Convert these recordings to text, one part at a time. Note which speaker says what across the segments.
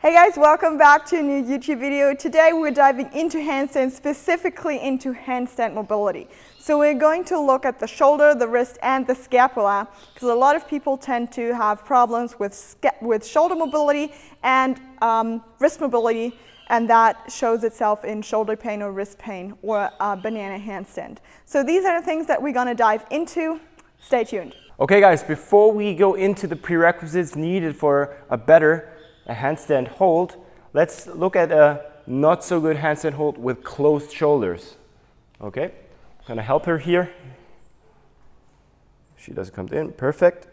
Speaker 1: Hey guys, welcome back to a new YouTube video. Today we're diving into handstand, specifically into handstand mobility. So we're going to look at the shoulder, the wrist, and the scapula, because a lot of people tend to have problems with shoulder mobility and wrist mobility, and that shows itself in shoulder pain or wrist pain or banana handstand. So these are the things that we're going to dive into. Stay tuned.
Speaker 2: Okay guys, before we go into the prerequisites needed for a better handstand hold, let's look at a not so good handstand hold with closed shoulders. Okay, I'm gonna help her here. She doesn't come in, perfect.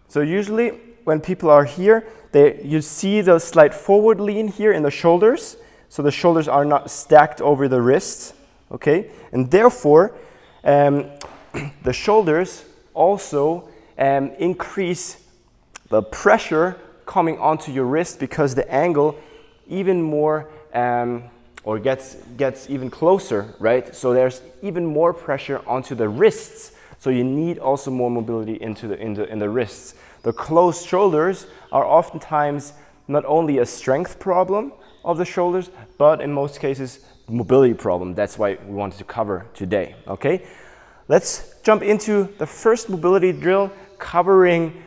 Speaker 2: So usually when people are here, you see the slight forward lean here in the shoulders, so the shoulders are not stacked over the wrists, okay? And therefore, the shoulders also increase the pressure coming onto your wrist because the angle even more or gets even closer, right? So there's even more pressure onto the wrists. So you need also more mobility in the wrists. The closed shoulders are oftentimes not only a strength problem of the shoulders, but in most cases mobility problem. That's why we wanted to cover today. Okay, let's jump into the first mobility drill, covering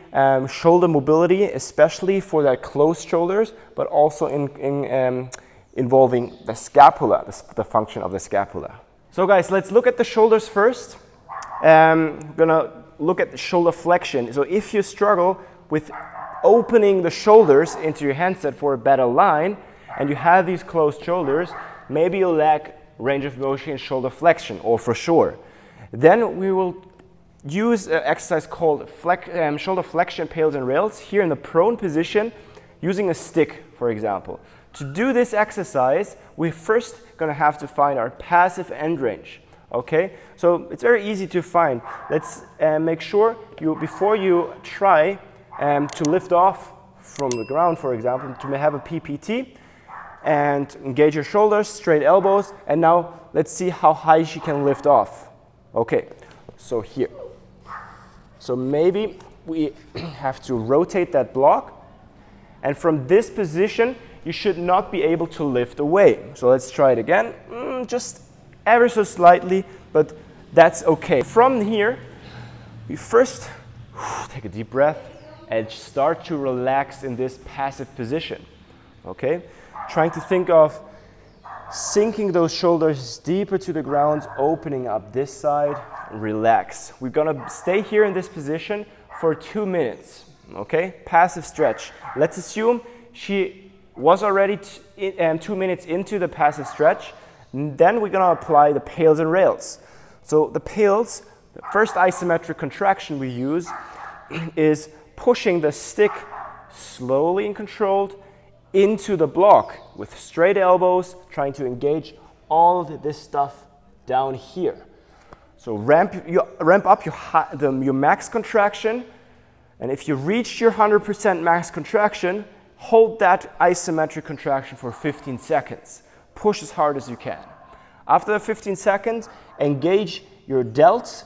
Speaker 2: shoulder mobility, especially for that closed shoulders, but also involving the scapula, the function of the scapula. So guys, let's look at the shoulders first. We're gonna look at the shoulder flexion. So if you struggle with opening the shoulders into your handstand for a better line, and you have these closed shoulders, maybe you lack range of motion in shoulder flexion, or for sure. Then we will use an exercise called shoulder flexion pails and rails here in the prone position using a stick, for example. To do this exercise, we're first going to have to find our passive end range. Okay, so it's very easy to find. Let's make sure before you try to lift off from the ground, for example, to have a PPT, and engage your shoulders, straight elbows, and now let's see how high she can lift off. Okay, so here. So maybe we have to rotate that block, and from this position you should not be able to lift away. So let's try it again, just ever so slightly, but that's okay. From here, we first take a deep breath and start to relax in this passive position. Okay, trying to think of sinking those shoulders deeper to the ground, opening up this side, relax. We're gonna stay here in this position for 2 minutes, okay? Passive stretch. Let's assume she was already 2 minutes into the passive stretch. Then we're gonna apply the pails and rails. So the pails, the first isometric contraction we use is pushing the stick slowly and controlled into the block with straight elbows, trying to engage all of this stuff down here. So ramp up your max contraction, and if you reach your 100% max contraction, hold that isometric contraction for 15 seconds. Push as hard as you can. After the 15 seconds, engage your delts,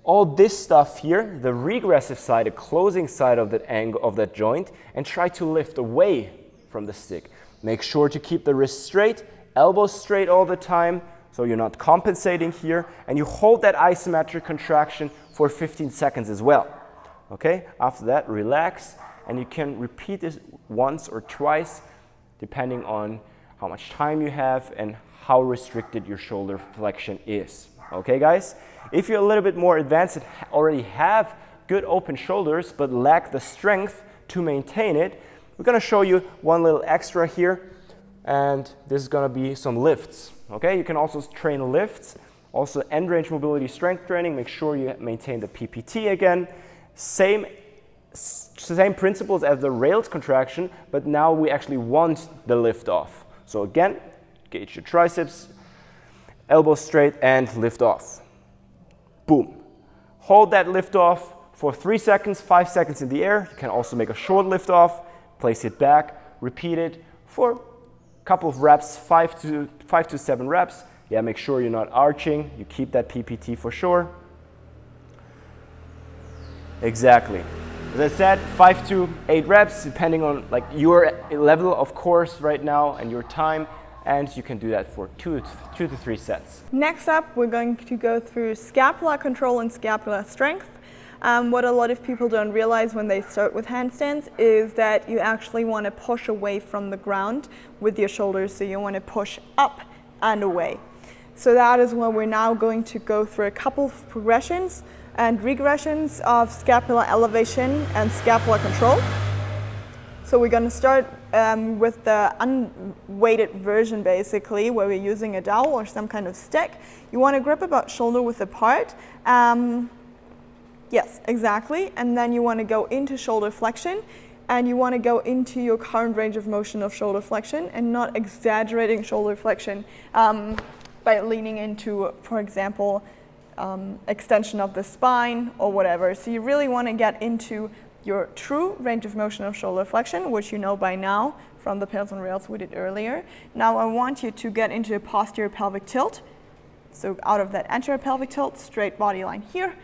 Speaker 2: all this stuff here, the regressive side, the closing side of that angle of that joint, and try to lift away from the stick. Make sure to keep the wrist straight, elbows straight all the time, so you're not compensating here, and you hold that isometric contraction for 15 seconds as well. Okay, after that, relax, and you can repeat this once or twice, depending on how much time you have and how restricted your shoulder flexion is. Okay, guys? If you're a little bit more advanced and already have good open shoulders, but lack the strength to maintain it, we're going to show you one little extra here, and this is going to be some lifts. Okay, you can also train lifts, also end range mobility strength training. Make sure you maintain the PPT again. Same principles as the rails contraction, but now we actually want the lift off. So again, engage your triceps, elbows straight, and lift off. Boom. Hold that lift off for 3 seconds, 5 seconds in the air. You can also make a short lift off. Place it back, repeat it for a couple of reps, 5 to 7 reps. Yeah, make sure you're not arching. You keep that PPT for sure. Exactly. As I said, 5 to 8 reps, depending on like your level of course right now and your time, and you can do that for 2 to 3 sets.
Speaker 1: Next up, we're going to go through scapular control and scapular strength. What a lot of people don't realize when they start with handstands is that you actually want to push away from the ground with your shoulders, so you want to push up and away. So that is where we're now going to go through a couple of progressions and regressions of scapular elevation and scapular control. So we're going to start with the unweighted version, basically, where we're using a dowel or some kind of stick. You want to grip about shoulder width apart. Yes, exactly. And then you want to go into shoulder flexion, and you want to go into your current range of motion of shoulder flexion and not exaggerating shoulder flexion by leaning into, for example, extension of the spine or whatever. So you really want to get into your true range of motion of shoulder flexion, which you know by now from the pails and rails we did earlier. Now I want you to get into a posterior pelvic tilt. So out of that anterior pelvic tilt, straight body line here.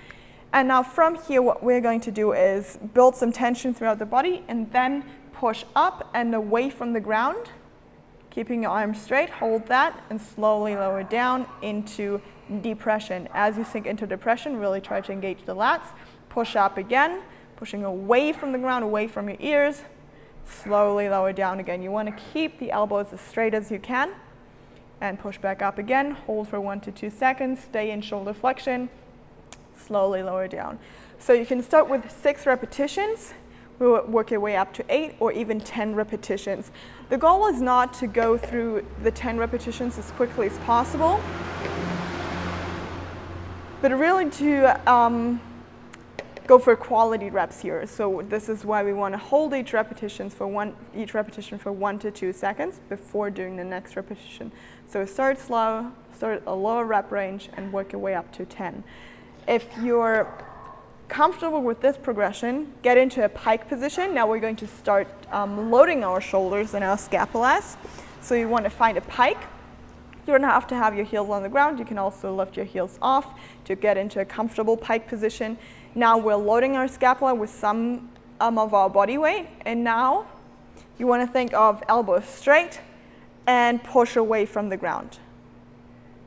Speaker 1: And now from here, what we're going to do is build some tension throughout the body and then push up and away from the ground, keeping your arms straight, hold that, and slowly lower down into depression. As you sink into depression, really try to engage the lats. Push up again, pushing away from the ground, away from your ears, slowly lower down again. You want to keep the elbows as straight as you can, and push back up again, hold for 1 to 2 seconds, stay in shoulder flexion, slowly lower down. So you can start with 6 repetitions, we'll work your way up to 8 or even 10 repetitions. The goal is not to go through the 10 repetitions as quickly as possible, but really to go for quality reps here. So this is why we want to hold each repetition for 1 to 2 seconds before doing the next repetition. So start slow, start a lower rep range, and work your way up to 10. If you're comfortable with this progression, get into a pike position. Now we're going to start loading our shoulders and our scapulas. So you want to find a pike. You don't have to have your heels on the ground. You can also lift your heels off to get into a comfortable pike position. Now we're loading our scapula with some of our body weight. And now you want to think of elbows straight and push away from the ground.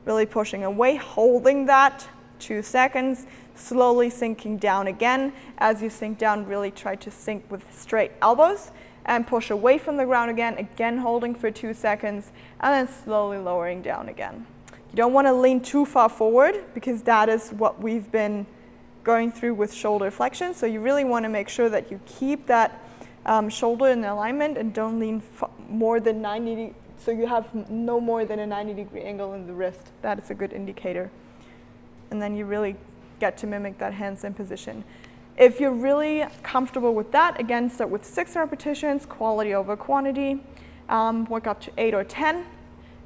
Speaker 1: Really pushing away, holding that 2 seconds, slowly sinking down again. As you sink down, really try to sink with straight elbows and push away from the ground again holding for 2 seconds, and then slowly lowering down again. You don't want to lean too far forward because that is what we've been going through with shoulder flexion. So you really want to make sure that you keep that shoulder in alignment and don't lean more than 90, so you have no more than a 90-degree angle in the wrist. That is a good indicator. And then you really get to mimic that handstand position. If you're really comfortable with that, again, start with 6 repetitions, quality over quantity, work up to 8 or 10.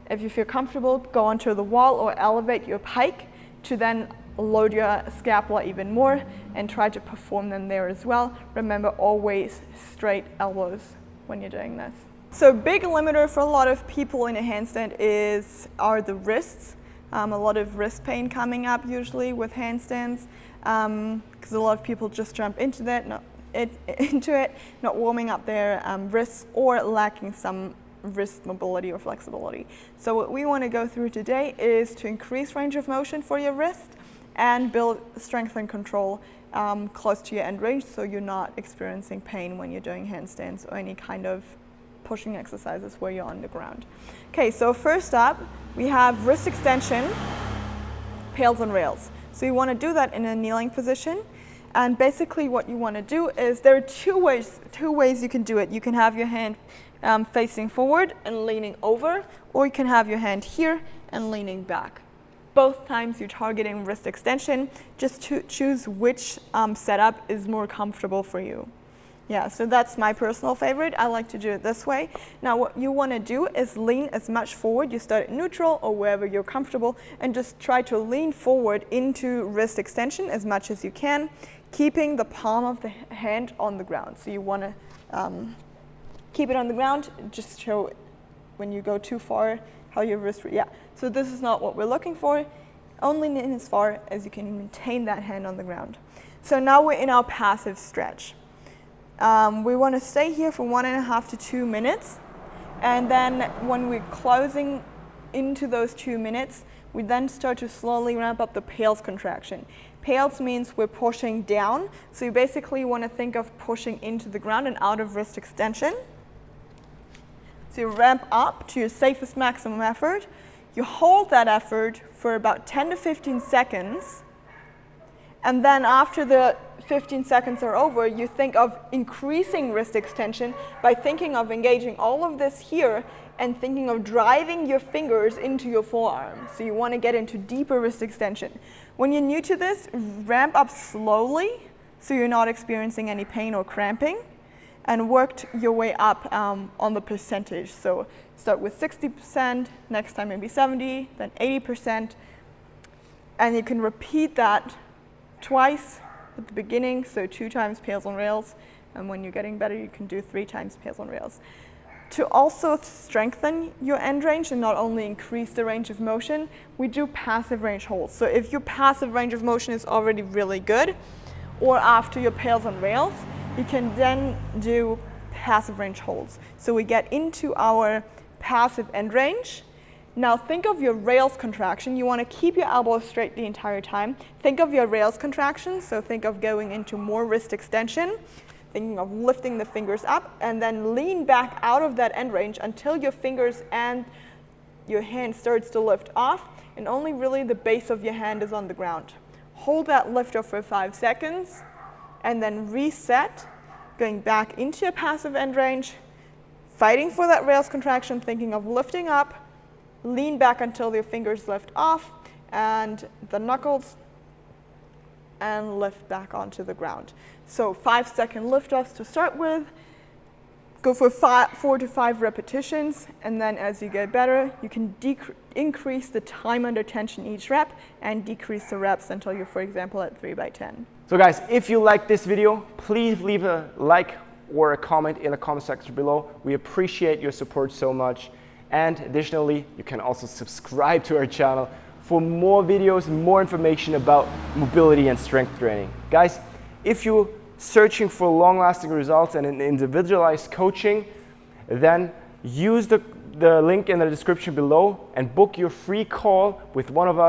Speaker 1: If you feel comfortable, go onto the wall or elevate your pike to then load your scapula even more and try to perform them there as well. Remember, always straight elbows when you're doing this. So big limiter for a lot of people in a handstand are the wrists. A lot of wrist pain coming up usually with handstands because a lot of people just jump into it, not warming up their wrists or lacking some wrist mobility or flexibility. So what we want to go through today is to increase range of motion for your wrist and build strength and control close to your end range, so you're not experiencing pain when you're doing handstands or any kind of pushing exercises where you're on the ground. Okay, so first up, we have wrist extension, pails and rails. So you want to do that in a kneeling position. And basically what you want to do is, there are two ways you can do it. You can have your hand facing forward and leaning over, or you can have your hand here and leaning back. Both times you're targeting wrist extension. Just to choose which setup is more comfortable for you. Yeah, so that's my personal favorite. I like to do it this way. Now what you want to do is lean as much forward. You start at neutral or wherever you're comfortable and just try to lean forward into wrist extension as much as you can, keeping the palm of the hand on the ground. So you want to keep it on the ground, just show when you go too far how your wrist, yeah. So this is not what we're looking for. Only lean as far as you can maintain that hand on the ground. So now we're in our passive stretch. We want to stay here for 1.5 to 2 minutes. And then when we're closing into those 2 minutes, we then start to slowly ramp up the pales contraction. Pales means we're pushing down. So you basically want to think of pushing into the ground and out of wrist extension. So you ramp up to your safest maximum effort. You hold that effort for about 10 to 15 seconds. And then after the 15 seconds are over, you think of increasing wrist extension by thinking of engaging all of this here and thinking of driving your fingers into your forearm. So you want to get into deeper wrist extension. When you're new to this, ramp up slowly so you're not experiencing any pain or cramping, and work your way up on the percentage. So start with 60%, next time maybe 70%, then 80%, and you can repeat that twice at the beginning, so 2 times pales on rails, and when you're getting better, you can do 3 times pales on rails. To also strengthen your end range and not only increase the range of motion, we do passive range holds. So if your passive range of motion is already really good, or after your pales on rails, you can then do passive range holds. So we get into our passive end range. Now think of your rails contraction. You want to keep your elbows straight the entire time. Think of your rails contraction, so think of going into more wrist extension, thinking of lifting the fingers up, and then lean back out of that end range until your fingers and your hand starts to lift off, and only really the base of your hand is on the ground. Hold that lifter for 5 seconds, and then reset, going back into your passive end range, fighting for that rails contraction, thinking of lifting up, lean back until your fingers lift off, and the knuckles, and lift back onto the ground. So 5-second lift-offs to start with. Go for 4 to 5 repetitions, and then as you get better, you can increase the time under tension each rep and decrease the reps until you're, for example, at 3 by 10.
Speaker 2: So guys, if you like this video, please leave a like or a comment in the comment section below. We appreciate your support so much. And additionally, you can also subscribe to our channel for more videos, more information about mobility and strength training. Guys, if you're searching for long-lasting results and an individualized coaching, then use the link in the description below and book your free call with one of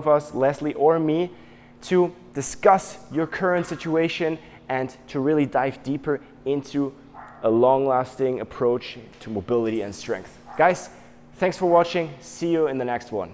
Speaker 2: us, Leslie or me, to discuss your current situation and to really dive deeper into a long-lasting approach to mobility and strength. Guys, thanks for watching. See you in the next one.